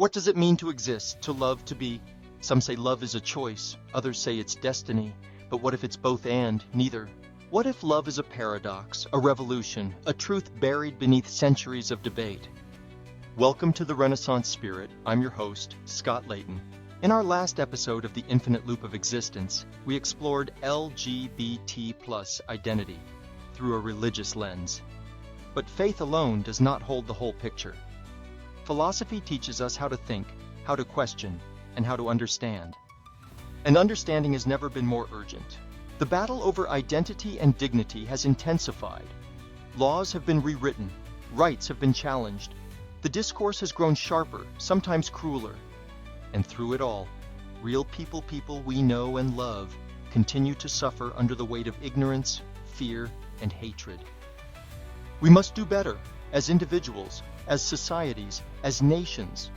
What does it mean to exist, to love, to be? Some say love is a choice, others say it's destiny. But what if it's both and neither? What if love is a paradox, a revolution, a truth buried beneath centuries of debate? Welcome to the Renaissance Spirit. I'm your host, Scott Layton. In our last episode of The Infinite Loop of Existence, we explored LGBT+ identity through a religious lens. But faith alone does not hold the whole picture. Philosophy teaches us how to think, how to question, and how to understand. And understanding has never been more urgent. The battle over identity and dignity has intensified. Laws have been rewritten, rights have been challenged. The discourse has grown sharper, sometimes crueler. And through it all, real people we know and love continue to suffer under the weight of ignorance, fear, and hatred. We must do better, as individuals, as societies, as nations.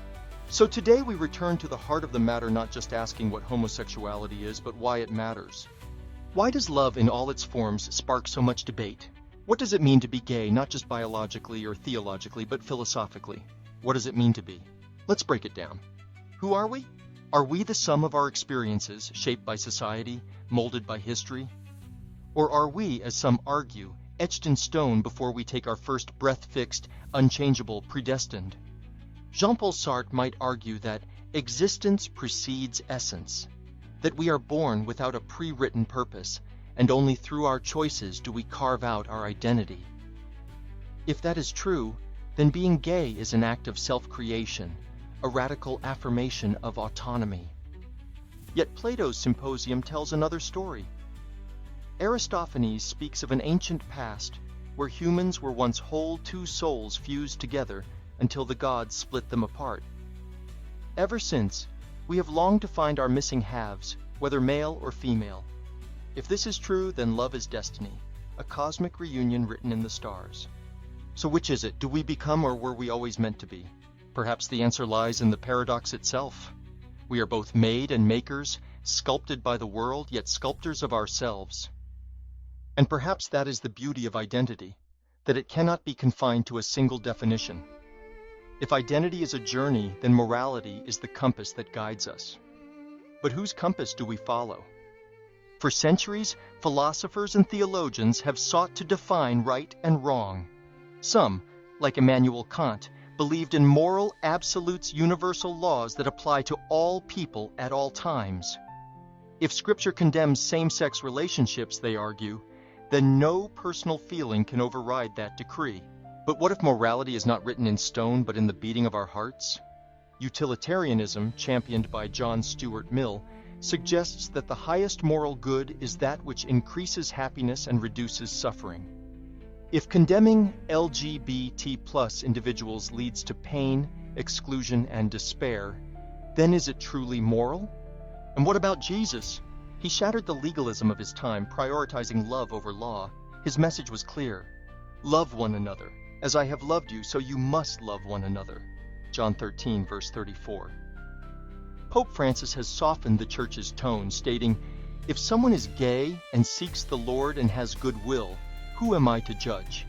So today we return to the heart of the matter, not just asking what homosexuality is, but why it matters. Why does love in all its forms spark so much debate? What does it mean to be gay, not just biologically or theologically, but philosophically? What does it mean to be? Let's break it down. Who are we? Are we the sum of our experiences, shaped by society, molded by history? Or are we, as some argue, etched in stone before we take our first breath, fixed, unchangeable, predestined? Jean-Paul Sartre might argue that existence precedes essence, that we are born without a pre-written purpose, and only through our choices do we carve out our identity. If that is true, then being gay is an act of self-creation, a radical affirmation of autonomy. Yet Plato's Symposium tells another story. Aristophanes speaks of an ancient past where humans were once whole two souls fused together until the gods split them apart. Ever since, we have longed to find our missing halves, whether male or female. If this is true, then love is destiny, a cosmic reunion written in the stars. So which is it? Do we become, or were we always meant to be? Perhaps the answer lies in the paradox itself. We are both made and makers, sculpted by the world, yet sculptors of ourselves. And perhaps that is the beauty of identity, that it cannot be confined to a single definition. If identity is a journey, then morality is the compass that guides us. But whose compass do we follow? For centuries, philosophers and theologians have sought to define right and wrong. Some, like Immanuel Kant, believed in moral absolutes, universal laws that apply to all people at all times. If Scripture condemns same-sex relationships, they argue, then no personal feeling can override that decree. But what if morality is not written in stone but in the beating of our hearts? Utilitarianism, championed by Stuart Mill, suggests that the highest moral good is that which increases happiness and reduces suffering. If condemning LGBT+ individuals leads to pain, exclusion, and despair, then is it truly moral? And what about Jesus? He shattered the legalism of his time, prioritizing love over law. His message was clear. Love one another. As I have loved you, so you must love one another. John 13, verse 34. Pope Francis has softened the Church's tone, stating, "If someone is gay and seeks the Lord and has goodwill, who am I to judge?"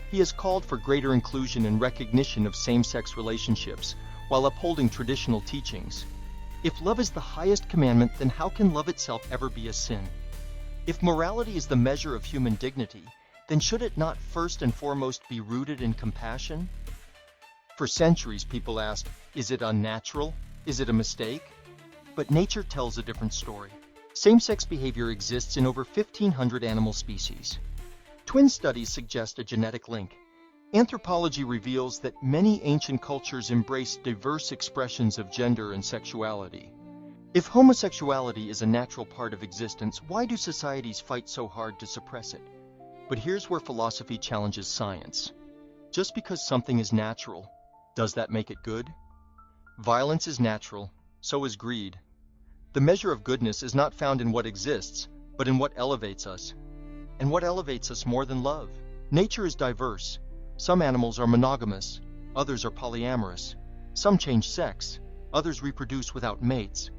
He has called for greater inclusion and recognition of same-sex relationships while upholding traditional teachings. If love is the highest commandment, then how can love itself ever be a sin? If morality is the measure of human dignity, then should it not first and foremost be rooted in compassion? For centuries, people asked, is it unnatural? Is it a mistake? But nature tells a different story. Same-sex behavior exists in over 1,500 animal species. Twin studies suggest a genetic link. Anthropology reveals that many ancient cultures embraced diverse expressions of gender and sexuality. If homosexuality is a natural part of existence, why do societies fight so hard to suppress it? But here's where philosophy challenges science. Just because something is natural, does that make it good? Violence is natural, so is greed. The measure of goodness is not found in what exists, but in what elevates us. And what elevates us more than love? Nature is diverse. Some animals are monogamous, others are polyamorous. Some change sex, others reproduce without mates.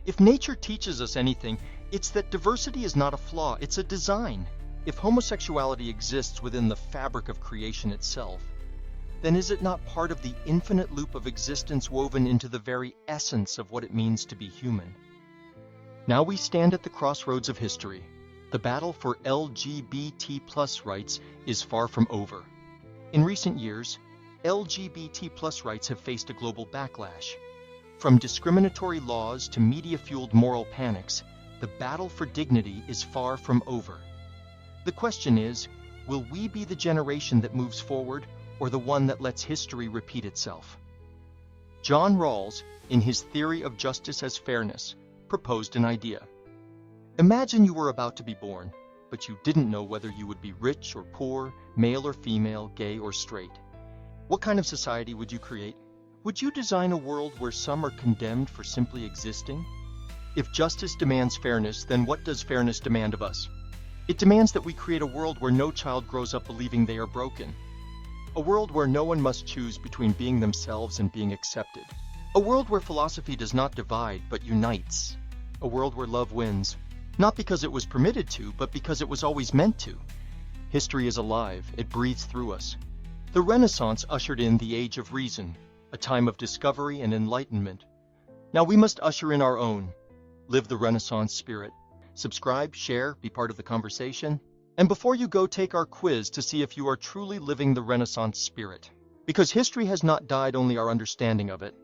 If nature teaches us anything, it's that diversity is not a flaw, it's a design. If homosexuality exists within the fabric of creation itself, then is it not part of the infinite loop of existence woven into the very essence of what it means to be human? Now we stand at the crossroads of history. The battle for LGBT+ rights is far from over. In recent years, LGBT+ rights have faced a global backlash. From discriminatory laws to media-fueled moral panics, the battle for dignity is far from over. The question is, will we be the generation that moves forward, or the one that lets history repeat itself? John Rawls, in his theory of justice as fairness, proposed an idea. Imagine you were about to be born, but you didn't know whether you would be rich or poor, male or female, gay or straight. What kind of society would you create? Would you design a world where some are condemned for simply existing? If justice demands fairness, then what does fairness demand of us? It demands that we create a world where no child grows up believing they are broken. A world where no one must choose between being themselves and being accepted. A world where philosophy does not divide, but unites. A world where love wins, not because it was permitted to, but because it was always meant to. History is alive, it breathes through us. The Renaissance ushered in the Age of Reason, a time of discovery and enlightenment. Now we must usher in our own. Live the Renaissance spirit. Subscribe, share, be part of the conversation. And before you go, take our quiz to see if you are truly living the Renaissance spirit. Because history has not died, only our understanding of it.